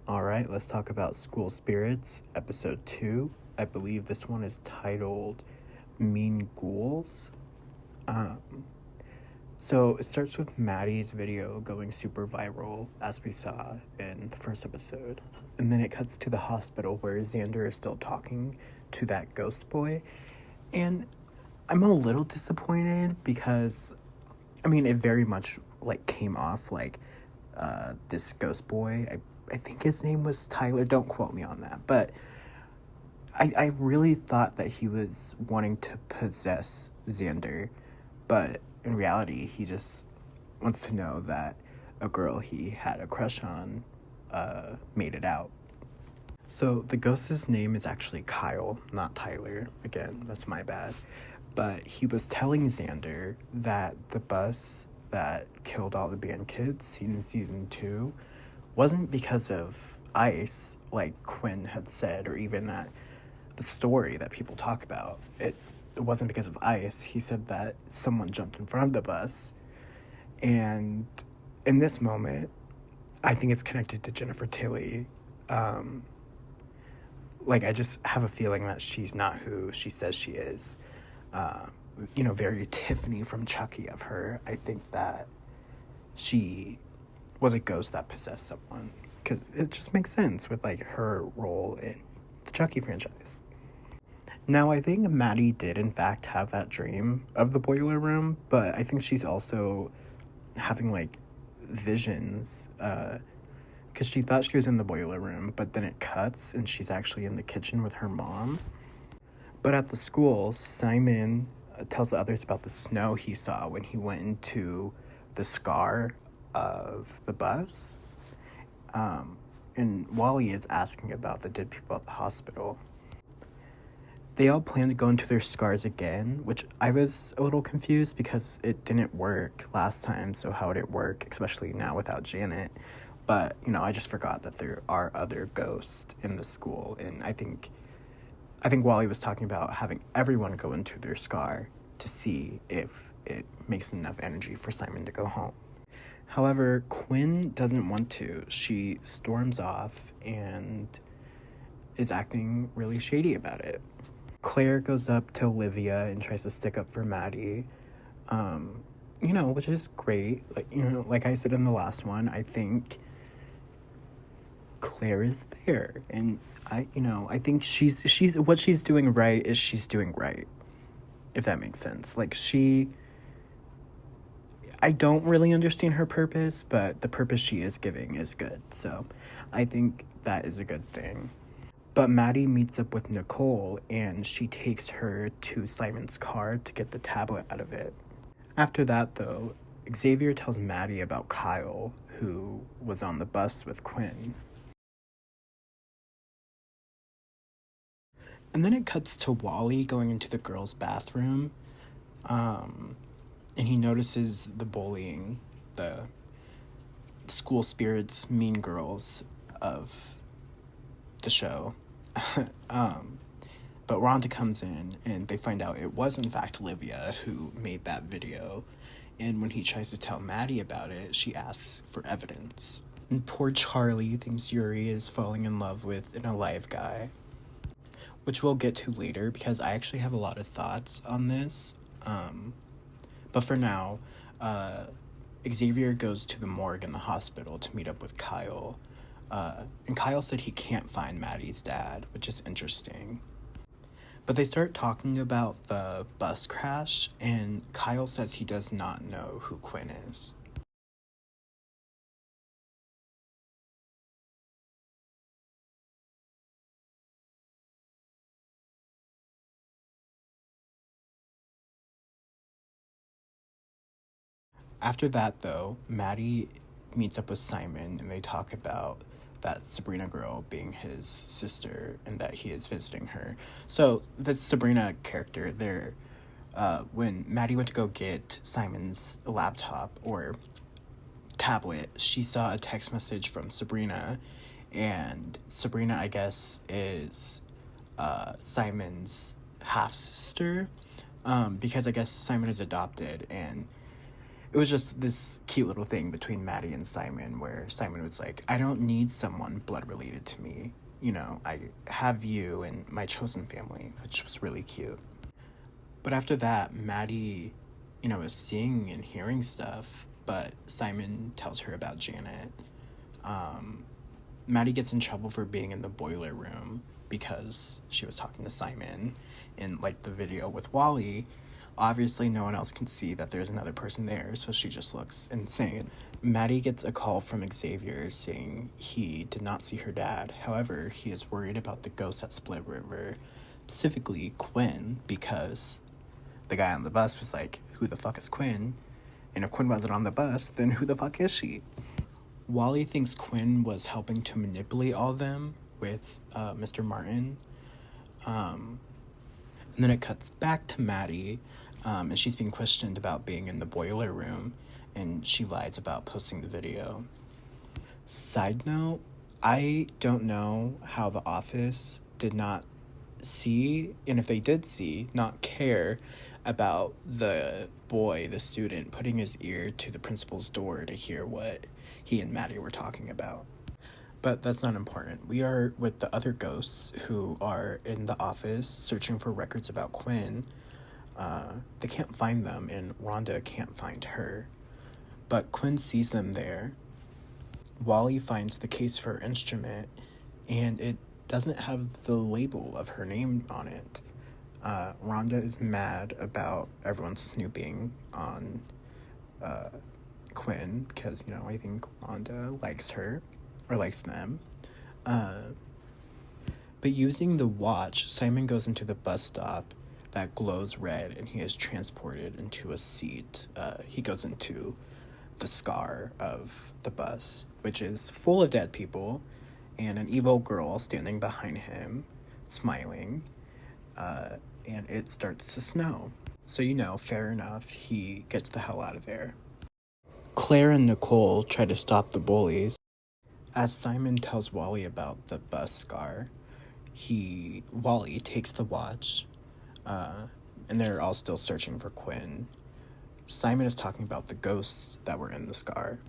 All right, let's talk about School Spirits, episode 2. I believe this one is titled Mean Ghouls. Um, so it starts with Maddie's video going super viral, as we saw in the first episode. And then it cuts to the hospital where Xander is still talking to that ghost boy. And I'm a little disappointed because, it very much came off like this ghost boy. I think his name was Tyler. Don't quote me on that. But I really thought that he was wanting to possess Xander. But in reality, he just wants to know that a girl he had a crush on made it out. So the ghost's name is actually Kyle, not Tyler. Again, that's my bad. But he was telling Xander that the bus that killed all the band kids seen in season 2 wasn't because of ice, like Quinn had said, or even that the story that people talk about. It wasn't because of ice. He said that someone jumped in front of the bus. And in this moment, I think it's connected to Jennifer Tilly. I just have a feeling that she's not who she says she is. Very Tiffany from Chucky of her. I think that she was a ghost that possessed someone, because it just makes sense with her role in the Chucky franchise. Now, I think Maddie did in fact have that dream of the boiler room, but I think she's also having visions, because she thought she was in the boiler room, but then it cuts and she's actually in the kitchen with her mom. But at the school, Simon tells the others about the snow he saw when he went into the scar of the bus. And Wally is asking about the dead people at the hospital. They all plan to go into their scars again, which I was a little confused because it didn't work last time, so how would it work, especially now without Janet? But, I just forgot that there are other ghosts in the school, and I think Wally was talking about having everyone go into their scar to see if it makes enough energy for Simon to go home. However, Quinn doesn't want to. She storms off and is acting really shady about it. Claire goes up to Olivia and tries to stick up for Maddie, which is great. Like I said in the last one, I think Claire is there, and I think she's what she's doing right is she's doing right, if that makes sense. I don't really understand her purpose, but the purpose she is giving is good, so I think that is a good thing. But Maddie meets up with Nicole, and she takes her to Simon's car to get the tablet out of it. After that, though, Xavier tells Maddie about Kyle, who was on the bus with Quinn. And then it cuts to Wally going into the girls' bathroom, and he notices the bullying, the school spirits, mean girls of the show. But Rhonda comes in, and they find out it was in fact Olivia who made that video, and when he tries to tell Maddie about it, she asks for evidence. And poor Charlie thinks Yuri is falling in love with an alive guy, which we'll get to later because I actually have a lot of thoughts on this. But for now, Xavier goes to the morgue in the hospital to meet up with Kyle. And Kyle said he can't find Maddie's dad, which is interesting. But they start talking about the bus crash, and Kyle says he does not know who Quinn is. After that, though, Maddie meets up with Simon, and they talk about that Sabrina girl being his sister and that he is visiting her. So this Sabrina character there, when Maddie went to go get Simon's laptop or tablet, she saw a text message from Sabrina, and Sabrina, I guess, is Simon's half-sister, because I guess Simon is adopted, and it was just this cute little thing between Maddie and Simon where Simon was like, I don't need someone blood related to me. You know, I have you and my chosen family, which was really cute. But after that, Maddie, you know, is seeing and hearing stuff, but Simon tells her about Janet. Maddie gets in trouble for being in the boiler room because she was talking to Simon in, like, the video with Wally. Obviously, no one else can see that there's another person there, so she just looks insane. Maddie gets a call from Xavier saying he did not see her dad. However, he is worried about the ghost at Split River, specifically Quinn, because the guy on the bus was like, who the fuck is Quinn? And if Quinn wasn't on the bus, then who the fuck is she? Wally thinks Quinn was helping to manipulate all of them with Mr. Martin. And then it cuts back to Maddie, and she's being questioned about being in the boiler room, and she lies about posting the video. Side note, I don't know how The Office did not see, and if they did see, not care about the boy, the student, putting his ear to the principal's door to hear what he and Maddie were talking about. But that's not important. We are with the other ghosts who are in the office searching for records about Quinn. They can't find them, and Rhonda can't find her. But Quinn sees them there. Wally finds the case for her instrument, and it doesn't have the label of her name on it. Rhonda is mad about everyone snooping on Quinn because, you know, I think Rhonda likes her, or likes them. But using the watch, Simon goes into the bus stop that glows red, and he is transported into a seat. He goes into the scar of the bus, which is full of dead people, and an evil girl standing behind him, smiling, and it starts to snow. So, you know, fair enough, he gets the hell out of there. Claire and Nicole try to stop the bullies. As Simon tells Wally about the bus scar, Wally takes the watch, and they're all still searching for Quinn. Simon is talking about the ghosts that were in the scar.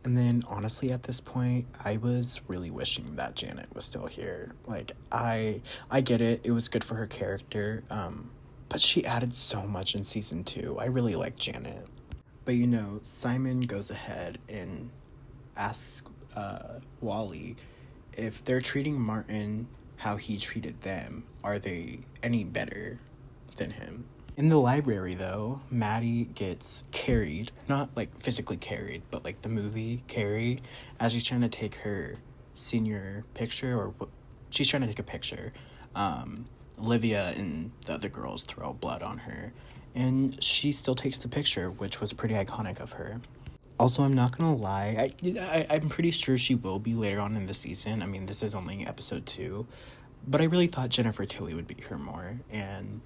And then, honestly, at this point, I was really wishing that Janet was still here. Like, I get it. It was good for her character. But she added so much in season 2. I really like Janet. But, you know, Simon goes ahead and asks Wally if they're treating Martin how he treated them. Are they any better than him? In the library, though, Maddie gets carried, not, like, physically carried, but, like, the movie Carrie, as she's trying to take her senior picture, or she's trying to take a picture. Olivia and the other girls throw blood on her, and she still takes the picture, which was pretty iconic of her. Also, I'm not gonna lie, I'm pretty sure she will be later on in the season. I mean, this is only episode 2, but I really thought Jennifer Tilly would be here more, and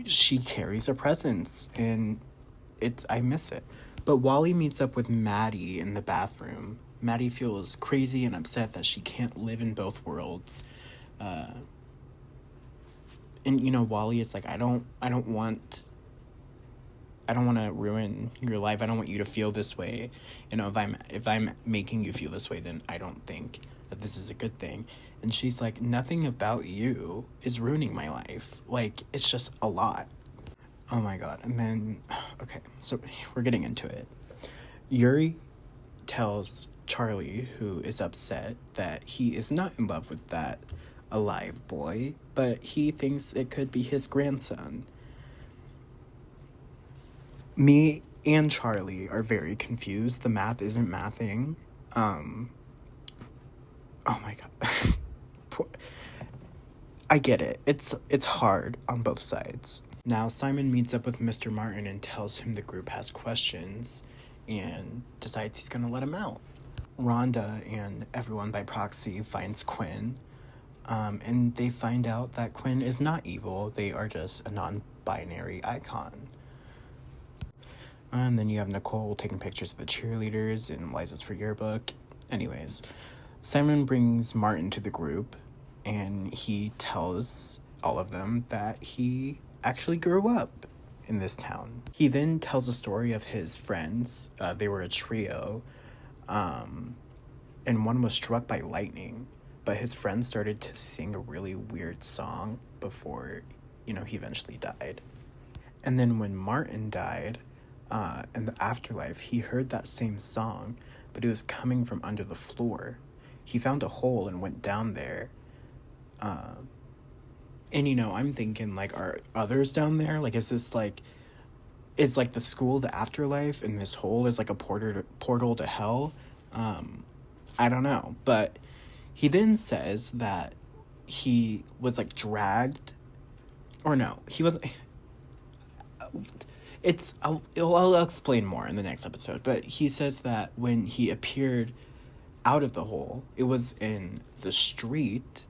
she carries a presence, and I miss it. But Wally meets up with Maddie in the bathroom. Maddie feels crazy and upset that she can't live in both worlds. And, you know, Wally is like, I don't want to ruin your life. I don't want you to feel this way. You know, if I'm making you feel this way, then I don't think that this is a good thing. And she's like, nothing about you is ruining my life. Like, it's just a lot. Oh my god. And then, okay, so we're getting into it. Yuri tells Charlie, who is upset, that he is not in love with that alive boy, but he thinks it could be his grandson. Me and Charlie are very confused. The math isn't mathing. Oh my god. I get it. It's hard on both sides. Now, Simon meets up with Mr. Martin and tells him the group has questions and decides he's going to let him out. Rhonda and everyone by proxy finds Quinn, and they find out that Quinn is not evil. They are just a non-binary icon. And then you have Nicole taking pictures of the cheerleaders and Liza's for yearbook. Anyways, Simon brings Martin to the group, and he tells all of them that he actually grew up in this town. He then tells a story of his friends. They were a trio, and one was struck by lightning, but his friends started to sing a really weird song before, he eventually died. And then when Martin died, in the afterlife, he heard that same song, but it was coming from under the floor. He found a hole and went down there. And, I'm thinking, like, are others down there? Like, is this, like, is, like, the school the afterlife, and this hole is, like, a portal to hell? I don't know. But he then says that he was, like, dragged. Or no, he was... I'll explain more in the next episode, but he says that when he appeared out of the hole, it was in the street,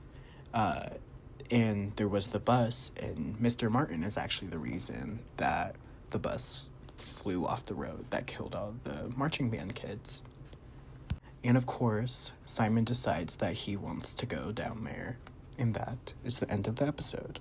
and there was the bus, and Mr. Martin is actually the reason that the bus flew off the road that killed all the marching band kids. And of course, Simon decides that he wants to go down there, and that is the end of the episode.